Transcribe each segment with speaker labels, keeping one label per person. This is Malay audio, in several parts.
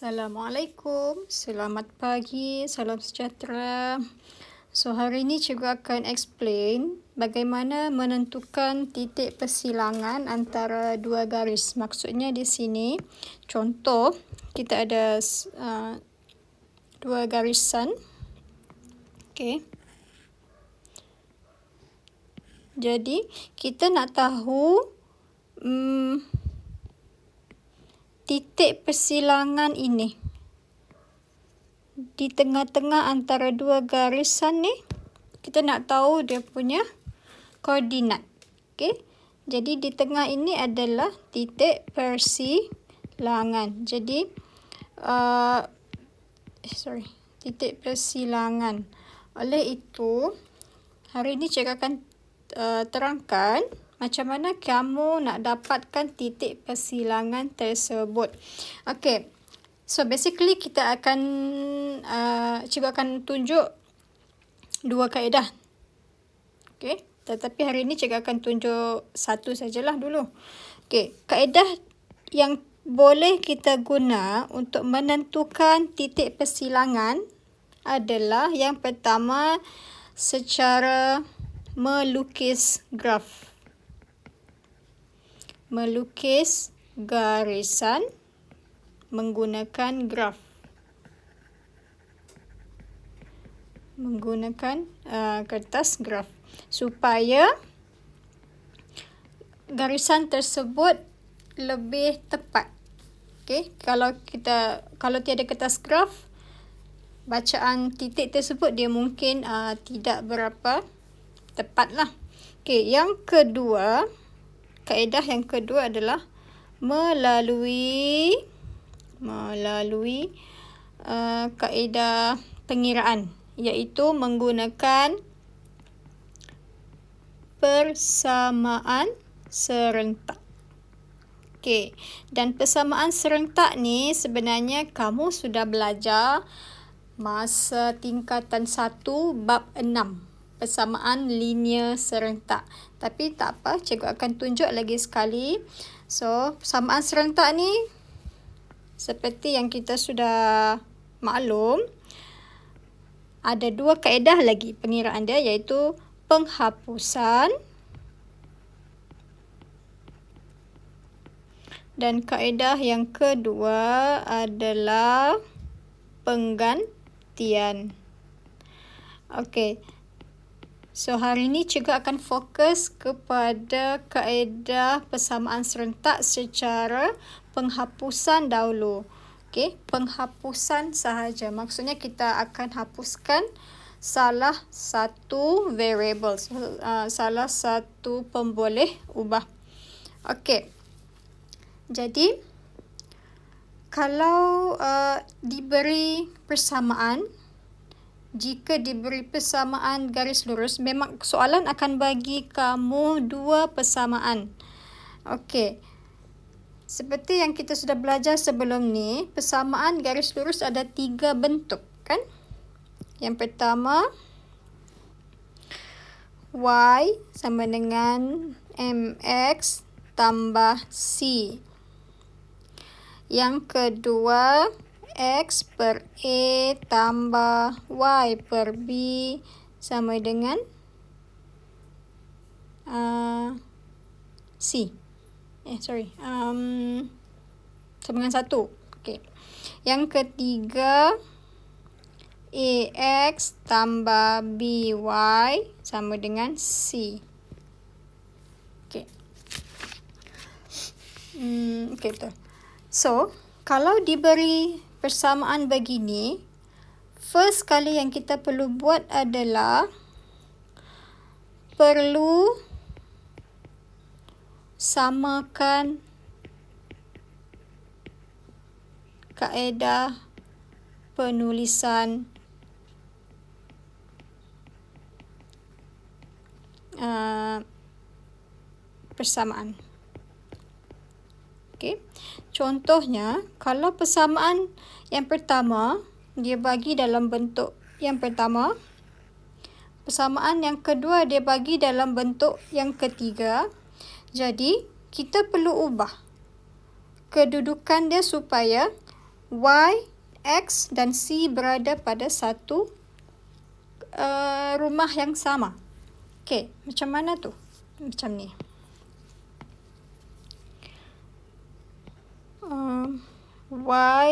Speaker 1: Assalamualaikum, selamat pagi, salam sejahtera. So hari ini cikgu akan explain bagaimana menentukan titik persilangan antara dua garis. Maksudnya di sini, contoh kita ada dua garisan. Okey. Jadi kita nak tahu titik persilangan ini di tengah-tengah antara dua garisan ni, kita nak tahu dia punya koordinat. Okey. Jadi di tengah ini adalah titik persilangan. Jadi titik persilangan. Oleh itu, hari ini cikgu akan terangkan macam mana kamu nak dapatkan titik persilangan tersebut. Okey. So basically kita akan cikgu akan tunjuk dua kaedah. Okey. Tetapi hari ini cikgu akan tunjuk satu sajalah dulu. Okey, kaedah yang boleh kita guna untuk menentukan titik persilangan adalah yang pertama secara melukis graf. Melukis garisan menggunakan graf. Menggunakan kertas graf supaya garisan tersebut lebih tepat. Okey, kalau tiada kertas graf, bacaan titik tersebut dia mungkin tidak berapa tepatlah. Okey, yang kedua, kaedah yang kedua adalah melalui kaedah pengiraan, iaitu menggunakan persamaan serentak. Okey, dan persamaan serentak ni sebenarnya kamu sudah belajar masa tingkatan 1 bab 6. Persamaan linear serentak. Tapi tak apa, cikgu akan tunjuk lagi sekali. So, persamaan serentak ni seperti yang kita sudah maklum, ada dua kaedah lagi pengiraan dia, iaitu penghapusan dan kaedah yang kedua adalah penggantian. Okey. So, hari ini cikgu akan fokus kepada kaedah persamaan serentak secara penghapusan dahulu. Okey, penghapusan sahaja. Maksudnya kita akan hapuskan salah satu variable, salah satu pemboleh ubah. Okey. Jadi, kalau diberi persamaan, jika diberi persamaan garis lurus, memang soalan akan bagi kamu dua persamaan. Okey. Seperti yang kita sudah belajar sebelum ni, persamaan garis lurus ada 3 bentuk, kan? Yang pertama, Y sama dengan MX tambah C. Yang kedua, X per A tambah Y per B sama dengan C. Sama dengan 1. Okay. Yang ketiga, AX tambah BY sama dengan C. Okay. Okay, betul. So, kalau diberi persamaan begini, first kali yang kita perlu buat adalah perlu samakan kaedah penulisan persamaan. Okey. Contohnya, kalau persamaan yang pertama dia bagi dalam bentuk yang pertama, persamaan yang kedua dia bagi dalam bentuk yang ketiga. Jadi, kita perlu ubah kedudukan dia supaya Y, X dan C berada pada satu rumah yang sama. Okey, macam mana tu? Macam ni. Y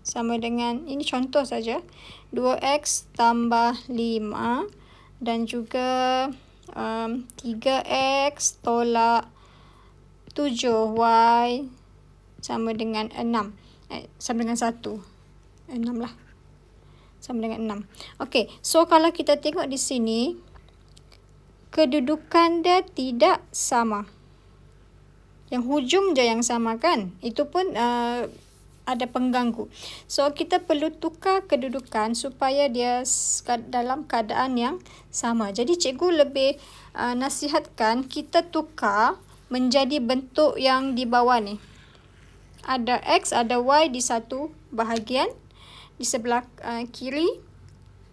Speaker 1: sama dengan, ini contoh saja, 2X tambah 5 dan juga 3X tolak 7Y sama dengan 6. Sama dengan 1. 6 lah. Sama dengan 6. Okey, so kalau kita tengok di sini, kedudukan dia tidak sama. Yang hujung je yang sama kan? Itu pun ada pengganggu. So, kita perlu tukar kedudukan supaya dia dalam keadaan yang sama. Jadi, cikgu lebih nasihatkan kita tukar menjadi bentuk yang di bawah ni. Ada X, ada Y di satu bahagian. Di sebelah kiri,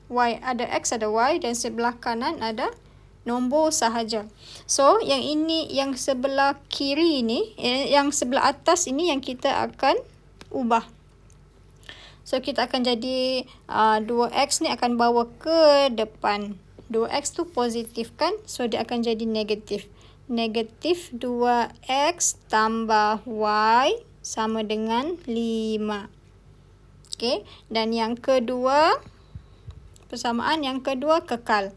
Speaker 1: Y ada X, ada Y dan sebelah kanan ada nombor sahaja. So, yang ini, yang sebelah kiri ini, yang sebelah atas ini yang kita akan ubah. So, kita akan jadi 2X ni akan bawa ke depan. 2X tu positif kan? So, dia akan jadi negatif. Negatif 2X tambah Y sama dengan 5. Okey, dan yang kedua, persamaan yang kedua kekal.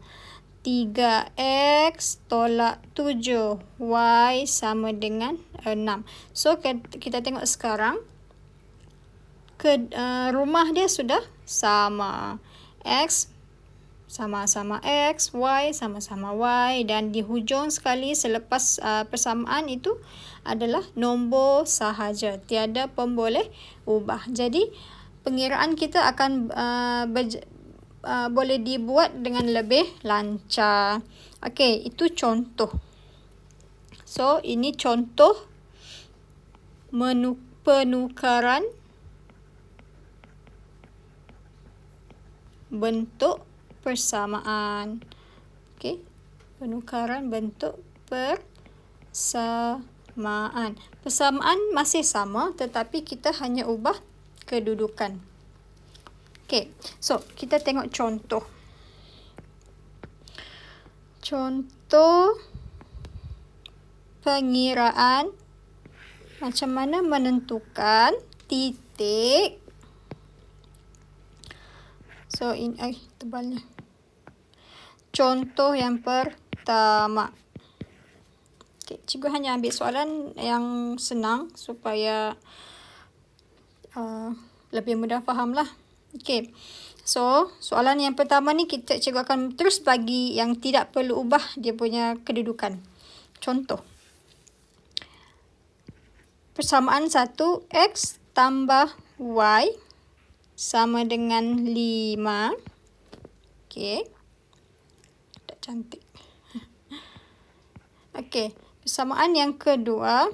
Speaker 1: 3X tolak 7Y sama dengan 6. So, kita tengok sekarang, rumah dia sudah sama. X sama-sama X, Y sama-sama Y, dan di hujung sekali selepas persamaan itu adalah nombor sahaja. Tiada pemboleh ubah. Jadi, pengiraan kita akan boleh dibuat dengan lebih lancar. Okey, itu contoh. So, ini contoh penukaran bentuk persamaan. Okey, penukaran bentuk persamaan. Persamaan masih sama tetapi kita hanya ubah kedudukan. Okey, so kita tengok contoh. Contoh pengiraan macam mana menentukan titik. So, ini tebalnya. Contoh yang pertama. Okay, cikgu hanya ambil soalan yang senang supaya lebih mudah faham lah. Okay, so soalan yang pertama ni cikgu akan terus bagi yang tidak perlu ubah dia punya kedudukan. Contoh. Persamaan 1, X tambah Y sama dengan 5. Okay. Tak cantik. Okay. Persamaan yang kedua,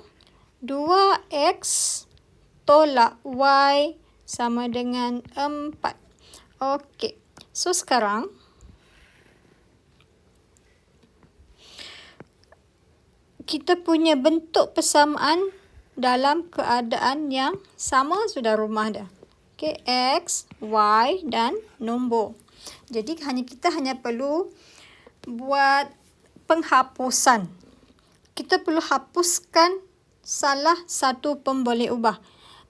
Speaker 1: 2X tolak Y sama dengan 4. Okey. So, sekarang kita punya bentuk persamaan dalam keadaan yang sama sudah rumah dah. Okey, X, Y dan nombor. Jadi, kita hanya perlu buat penghapusan. Kita perlu hapuskan salah satu pemboleh ubah.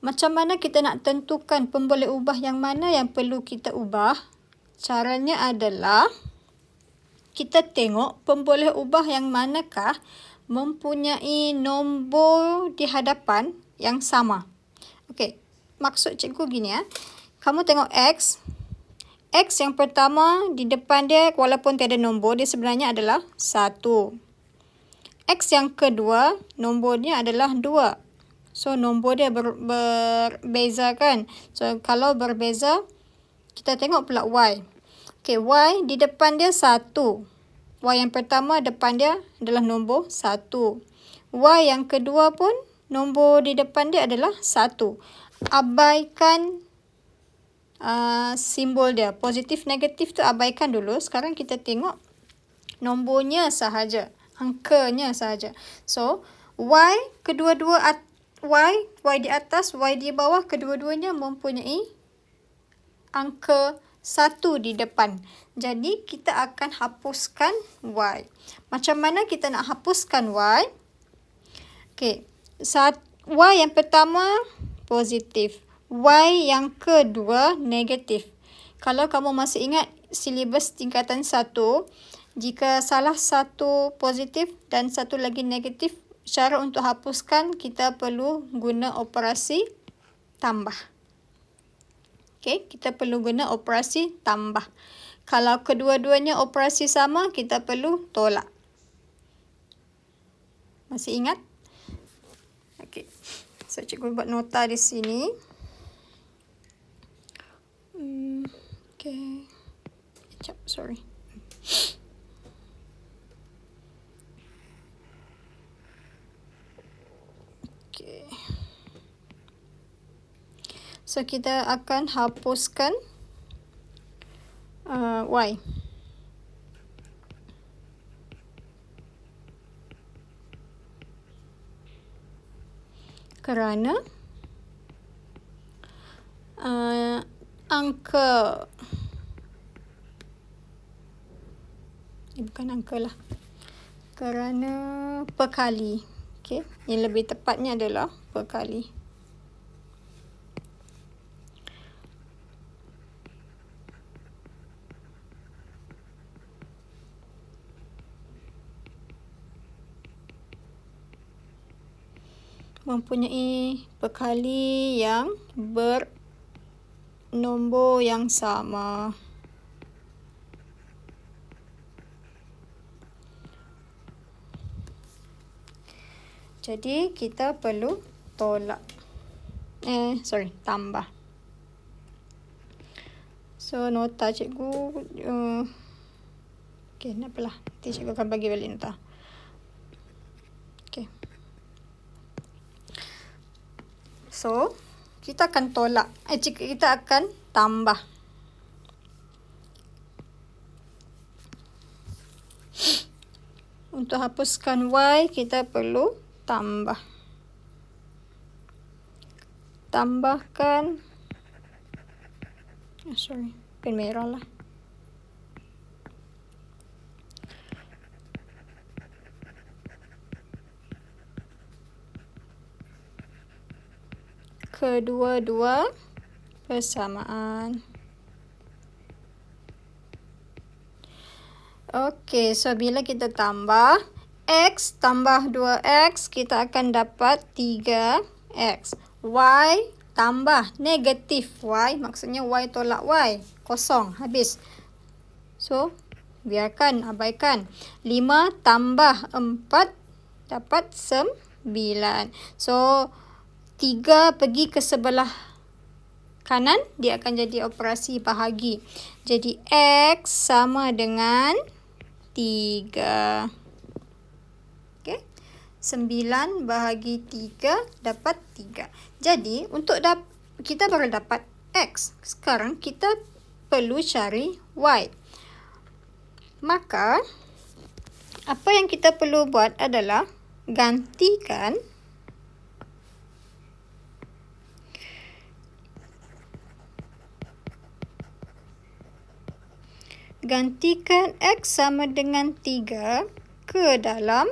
Speaker 1: Macam mana kita nak tentukan pemboleh ubah yang mana yang perlu kita ubah? Caranya adalah kita tengok pemboleh ubah yang manakah mempunyai nombor di hadapan yang sama. Okey, maksud cikgu gini ya. Kamu tengok X. X yang pertama di depan dia walaupun tiada nombor, dia sebenarnya adalah 1. X yang kedua, nombornya adalah 2. So, nombor dia berbeza kan. So, kalau berbeza, kita tengok pula Y. Okay, Y di depan dia 1. Y yang pertama depan dia adalah nombor 1. Y yang kedua pun nombor di depan dia adalah 1. Abaikan simbol dia. Positif, negatif tu abaikan dulu. Sekarang kita tengok nombornya sahaja. Angkanya sahaja. So, Y kedua-dua Y di atas, Y di bawah, kedua-duanya mempunyai angka 1 di depan. Jadi, kita akan hapuskan Y. Macam mana kita nak hapuskan Y? Okey, Y yang pertama positif. Y yang kedua negatif. Kalau kamu masih ingat silibus tingkatan 1, jika salah satu positif dan satu lagi negatif, cara untuk hapuskan kita perlu guna operasi tambah. Okey, kita perlu guna operasi tambah. Kalau kedua-duanya operasi sama, kita perlu tolak. Masih ingat? Okey. So, cikgu buat nota di sini. Okey. Sekejap, sorry. Okey. So, kita akan hapuskan Y. Kerana angka, bukan angka lah, kerana perkali. Okay. Yang lebih tepatnya adalah perkali. Mempunyai perkali yang bernombor yang sama. Jadi, kita perlu tolak. Tambah. So, nota cikgu, okey, tak apalah. Nanti cikgu akan bagi balik nota. Okey. So, kita akan tolak. Kita akan tambah. Untuk hapuskan Y, kita perlu tambah. Tambahkan, pen merah lah. Kedua-dua persamaan. Okey, so bila kita tambah X tambah 2X, kita akan dapat 3X. Y tambah negatif Y, maksudnya Y tolak Y. Kosong, habis. So, biarkan, abaikan. 5 tambah 4 dapat 9. So, 3 pergi ke sebelah kanan, dia akan jadi operasi bahagi. Jadi, X sama dengan 3. Okey. 9 bahagi 3 dapat 3. Jadi, untuk kita baru dapat X. Sekarang, kita perlu cari Y. Maka, apa yang kita perlu buat adalah gantikan X sama dengan 3 ke dalam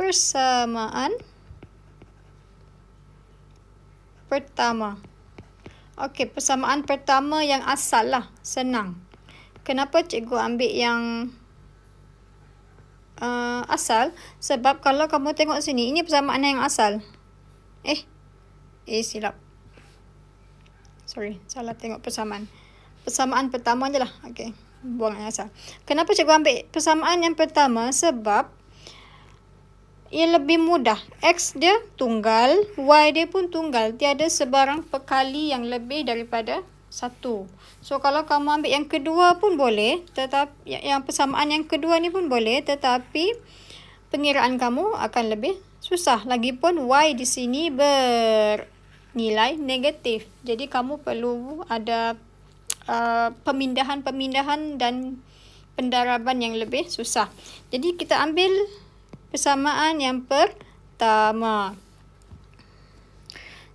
Speaker 1: persamaan pertama. Okey, persamaan pertama yang asal lah. Senang. Kenapa cikgu ambil yang asal? Sebab kalau kamu tengok sini, ini persamaan yang asal. Silap. Salah tengok persamaan. Persamaan pertama je lah. Okey, buang yang asal. Kenapa cikgu ambil persamaan yang pertama? Sebab ia lebih mudah. X dia tunggal, Y dia pun tunggal. Tiada sebarang perkali yang lebih daripada 1. So, kalau kamu ambil yang kedua pun boleh. Tetapi yang persamaan yang kedua ni pun boleh. Tetapi pengiraan kamu akan lebih susah. Lagipun Y di sini nilai negatif. Jadi, kamu perlu ada pemindahan dan pendaraban yang lebih susah. Jadi, kita ambil persamaan yang pertama.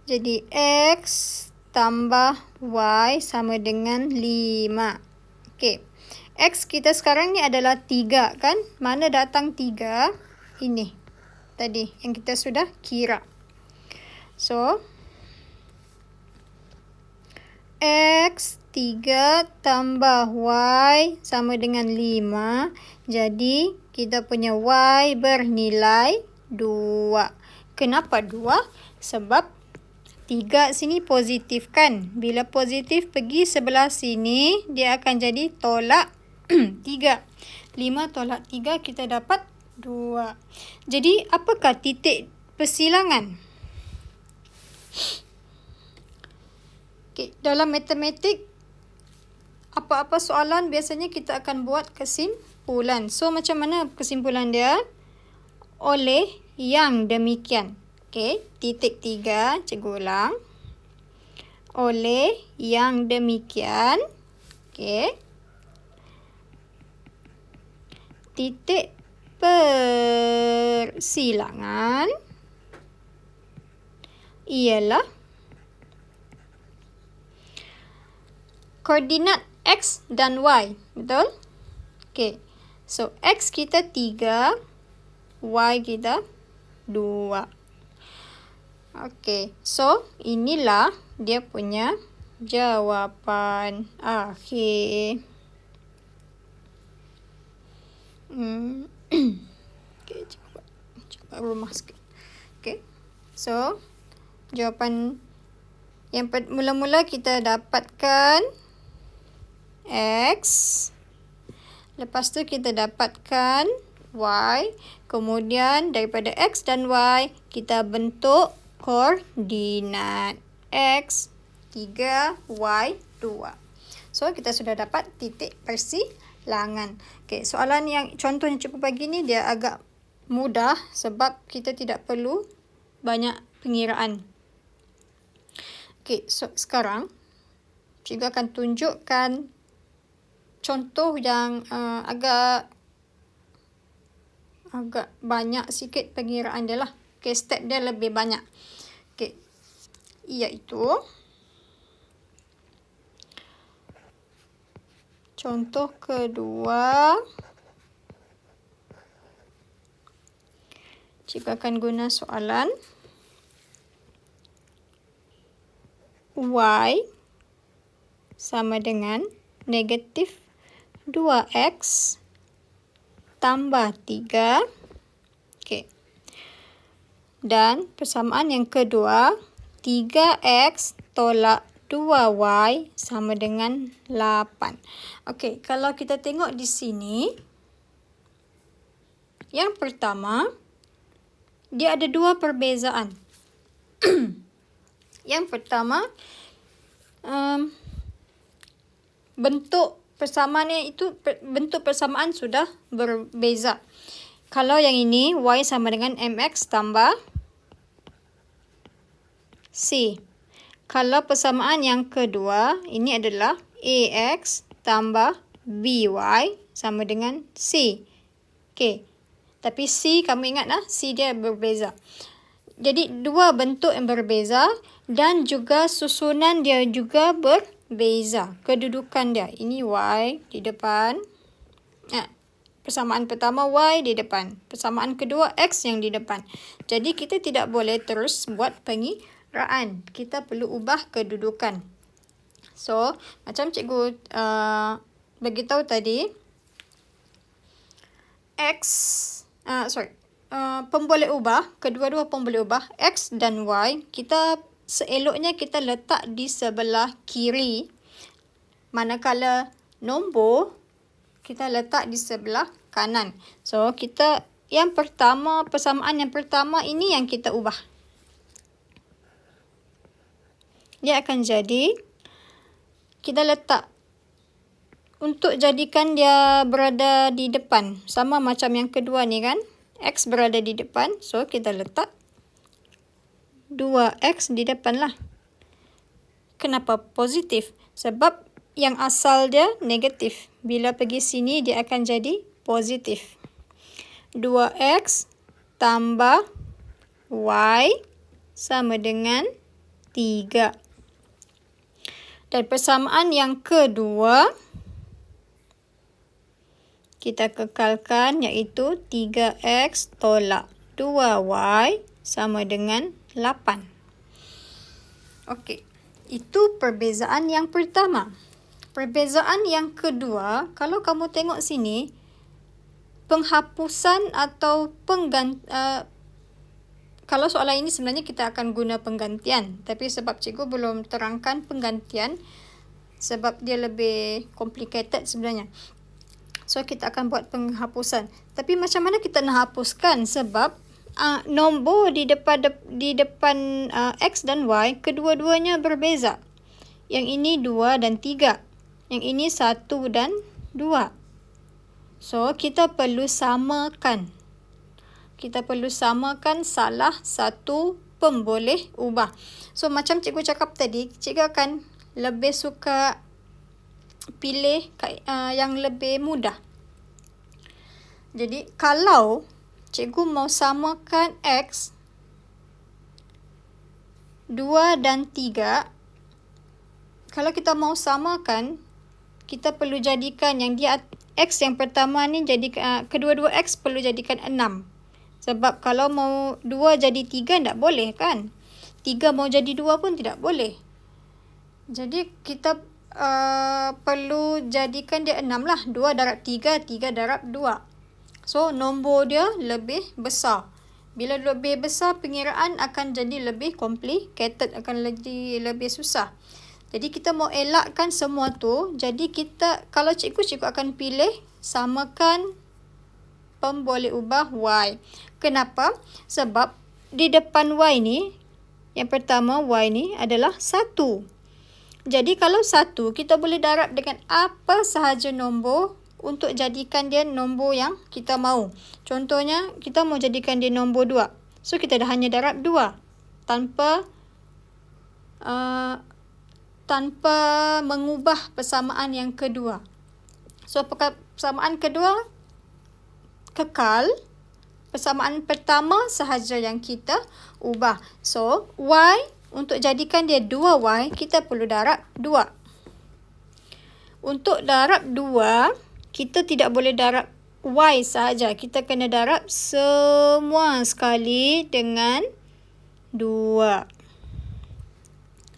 Speaker 1: Jadi X tambah Y sama dengan 5. Okey. X kita sekarang ni adalah 3 kan? Mana datang 3? Ini. Tadi yang kita sudah kira. So, X 3 tambah Y sama dengan 5. Jadi, kita punya Y bernilai 2. Kenapa 2? Sebab 3 sini positif kan? Bila positif pergi sebelah sini, dia akan jadi tolak 3. 5 tolak 3, kita dapat 2. Jadi, apakah titik persilangan? Okay, dalam matematik, apa-apa soalan biasanya kita akan buat kesimpulan. So, macam mana kesimpulan dia? Oleh yang demikian. Okey, titik 3, cikgu ulang. Oleh yang demikian. Okey. Titik persilangan ialah koordinat X dan Y. Betul? Okey. So, X kita 3, Y kita 2. Okey. So, inilah dia punya jawapan akhir. Okey, cuba rumah sikit. Okey. So, jawapan yang mula-mula kita dapatkan X. Lepas tu kita dapatkan Y. Kemudian daripada X dan Y, kita bentuk koordinat X 3, Y 2. So, kita sudah dapat titik persilangan. Okay, soalan yang contoh yang cikgu bagi ni dia agak mudah sebab kita tidak perlu banyak pengiraan. Okay, so sekarang cikgu akan tunjukkan contoh yang agak banyak sikit pengiraan dia lah. Okay, step dia lebih banyak. Okay, iaitu contoh kedua. Cikgu akan guna soalan Y sama dengan negatif 2X tambah 3. Okey. Dan persamaan yang kedua, 3X tolak 2Y sama dengan 8. Okey, kalau kita tengok di sini, yang pertama, dia ada dua perbezaan. Yang pertama, bentuk persamaannya itu, bentuk persamaan sudah berbeza. Kalau yang ini, Y sama dengan MX tambah C. Kalau persamaan yang kedua, ini adalah AX tambah BY sama dengan C. Okey. Tapi C, kamu ingat lah, C dia berbeza. Jadi, dua bentuk yang berbeza dan juga susunan dia juga berbeza. Kedudukan dia. Ini Y di depan. Persamaan pertama Y di depan. Persamaan kedua X yang di depan. Jadi, kita tidak boleh terus buat pengiraan. Kita perlu ubah kedudukan. So, macam cikgu beritahu tadi, pemboleh ubah, kedua-dua pemboleh ubah, X dan Y, kita seeloknya kita letak di sebelah kiri. Manakala nombor, kita letak di sebelah kanan. So, kita yang pertama, persamaan yang pertama ini yang kita ubah. Dia akan jadi, kita letak untuk jadikan dia berada di depan. Sama macam yang kedua ni kan. X berada di depan. So, kita letak 2X di depan lah. Kenapa positif? Sebab yang asal dia negatif. Bila pergi sini, dia akan jadi positif. 2X tambah Y sama dengan 3. Dan persamaan yang kedua, kita kekalkan iaitu 3X tolak 2Y sama dengan 8. Okey, itu perbezaan yang pertama. Perbezaan yang kedua, kalau kamu tengok sini, penghapusan atau kalau soalan ini sebenarnya kita akan guna penggantian, tapi sebab cikgu belum terangkan penggantian sebab dia lebih complicated sebenarnya. So kita akan buat penghapusan. Tapi macam mana kita nak hapuskan, sebab nombor di depan X dan Y kedua-duanya berbeza. Yang ini 2 dan 3. Yang ini 1 dan 2. So kita perlu samakan. Kita perlu samakan salah satu pemboleh ubah. So macam cikgu cakap tadi, cikgu akan lebih suka pilih yang lebih mudah. Jadi kalau cikgu mau samakan X 2 dan 3, kalau kita mau samakan, kita perlu jadikan yang dia X yang pertama ni jadi kedua-dua X perlu jadikan 6. Sebab kalau mau 2 jadi 3 tak boleh kan? 3 mau jadi 2 pun tidak boleh. Jadi kita perlu jadikan dia 6 lah. 2 darab 3, 3 darab 2. So nombor dia lebih besar. Bila lebih besar, pengiraan akan jadi lebih complicated, akan jadi lebih susah. Jadi kita mau elakkan semua tu. Jadi kita, kalau cikgu akan pilih samakan pemboleh ubah Y. Kenapa? Sebab di depan Y ni, yang pertama Y ni adalah 1. Jadi kalau 1, kita boleh darab dengan apa sahaja nombor untuk jadikan dia nombor yang kita mahu. Contohnya, kita mau jadikan dia nombor 2. So kita dah hanya darab 2 tanpa mengubah persamaan yang kedua. So persamaan kedua kekal, persamaan pertama sahaja yang kita ubah. So Y, untuk jadikan dia 2Y, kita perlu darab 2. Untuk darab 2, kita tidak boleh darab Y sahaja. Kita kena darab semua sekali dengan 2.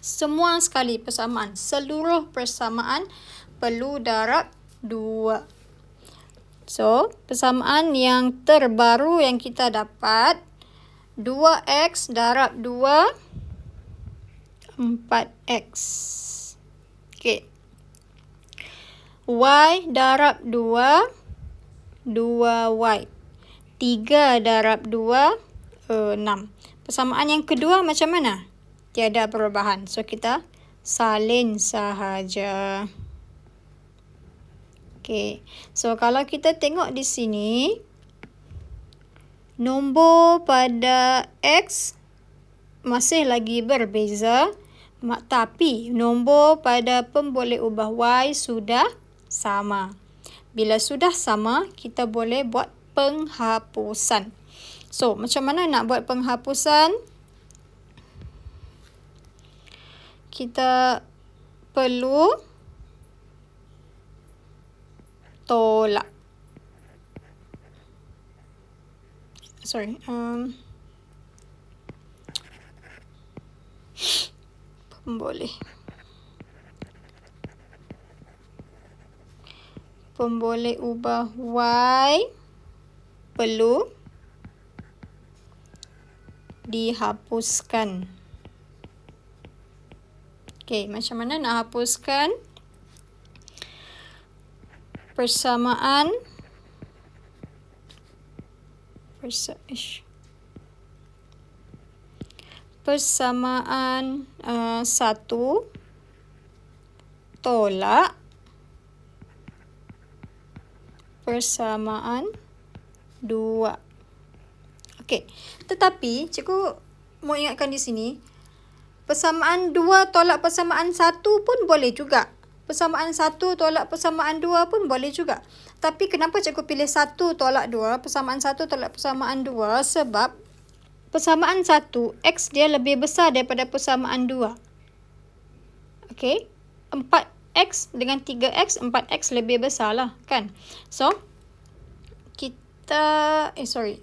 Speaker 1: Semua sekali persamaan. Seluruh persamaan perlu darab 2. So, persamaan yang terbaru yang kita dapat, 2X darab 2, 4X. Okey. Y darab 2, 2Y. 3 darab 2, 6. Persamaan yang kedua macam mana? Tiada perubahan. So, kita salin sahaja. Okay. So, kalau kita tengok di sini, nombor pada X masih lagi berbeza, tapi nombor pada pemboleh ubah Y sudah sama. Bila sudah sama, kita boleh buat penghapusan. So, macam mana nak buat penghapusan? Kita perlu tolak. Pemboleh ubah Y perlu dihapuskan. Okey, macam mana nak hapuskan? Persamaan persamaan 1 tolak persamaan 2. Okey, tetapi cikgu mau ingatkan di sini, persamaan 2 tolak persamaan 1 pun boleh juga. persamaan 1 tolak persamaan 2 pun boleh juga. Tapi kenapa cikgu pilih 1 tolak 2, persamaan 1 tolak persamaan 2? Sebab persamaan 1, X dia lebih besar daripada persamaan 2. Okey, 4X dengan 3X, 4X lebih besar lah kan. So, kita,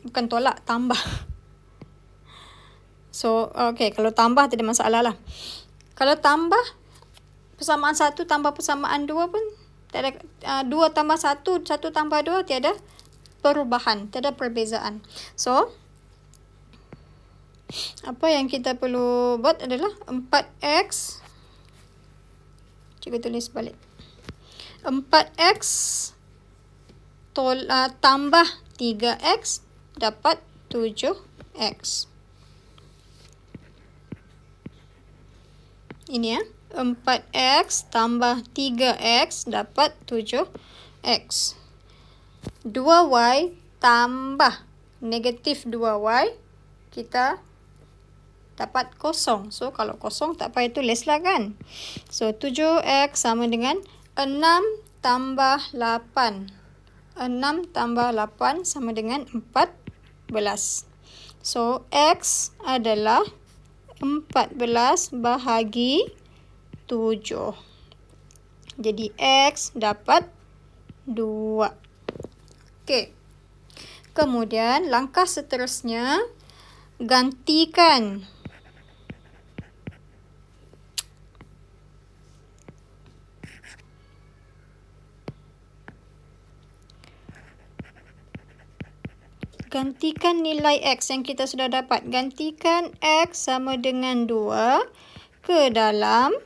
Speaker 1: bukan tolak, tambah. So, okey, kalau tambah tidak masalah lah. Kalau tambah, persamaan 1 tambah persamaan 2 pun, tak ada, 2 tambah 1, 1 tambah 2, tiada perubahan, tiada perbezaan. So, apa yang kita perlu buat adalah 4X, cikgu tulis balik. 4X tambah 3X dapat 7X. Ini ya, 4X tambah 3X dapat 7X. 2Y tambah negatif 2Y, kita dapat kosong. So, kalau kosong tak payah tulis lah kan. So, 7X sama dengan 6 tambah 8. 6 tambah 8 sama dengan 14. So, X adalah 14 bahagi 7. Jadi, X dapat 2. Okey. Kemudian, langkah seterusnya, gantikan. Gantikan nilai X yang kita sudah dapat. Gantikan X sama dengan 2 ke dalam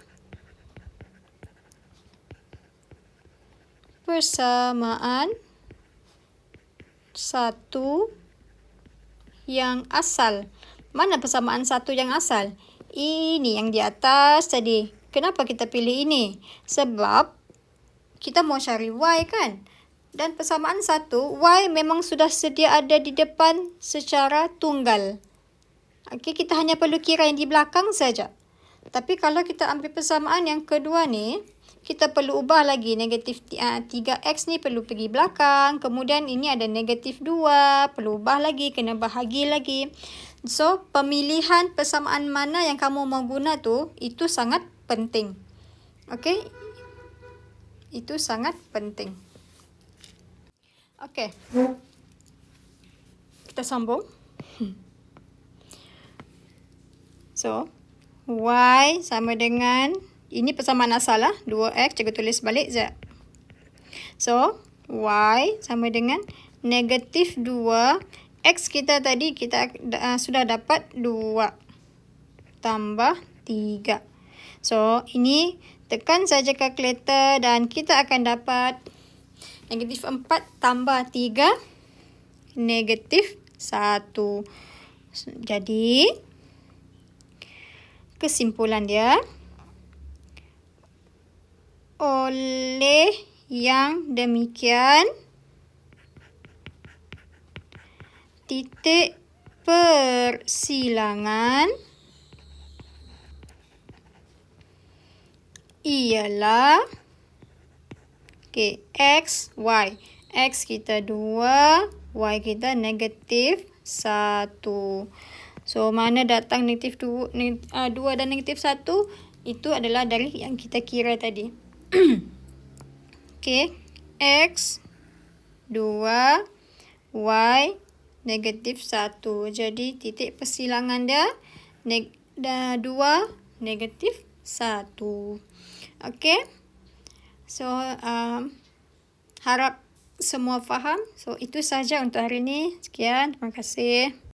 Speaker 1: persamaan 1 yang asal. Mana persamaan 1 yang asal? Ini yang di atas tadi. Kenapa kita pilih ini? Sebab kita mau cari Y kan? Dan persamaan 1, Y memang sudah sedia ada di depan secara tunggal. Okey, kita hanya perlu kira yang di belakang saja. Tapi kalau kita ambil persamaan yang kedua ni, kita perlu ubah lagi. Negatif 3X ni perlu pergi belakang. Kemudian ini ada negatif 2. Perlu ubah lagi, kena bahagi lagi. So, pemilihan persamaan mana yang kamu mau guna tu, itu sangat penting. Okey? Itu sangat penting. Okey. Kita sambung. So, Y sama dengan, ini persamaan asal lah, 2X, cikgu tulis balik Z. So, Y sama dengan negatif 2. X kita tadi, kita sudah dapat 2 tambah 3. So, ini tekan saja kalkulator dan kita akan dapat negatif 4 tambah 3, negatif 1. Jadi, kesimpulan dia, oleh yang demikian, titik persilangan ialah X, Y. X kita 2, Y kita negatif 1. So, mana datang negatif 2 dan negatif 1? Itu adalah dari yang kita kira tadi. X 2, Y negatif 1. Jadi, titik persilangan dia 2, negatif 1. Okey. So, harap semua faham. So, itu sahaja untuk hari ini. Sekian. Terima kasih.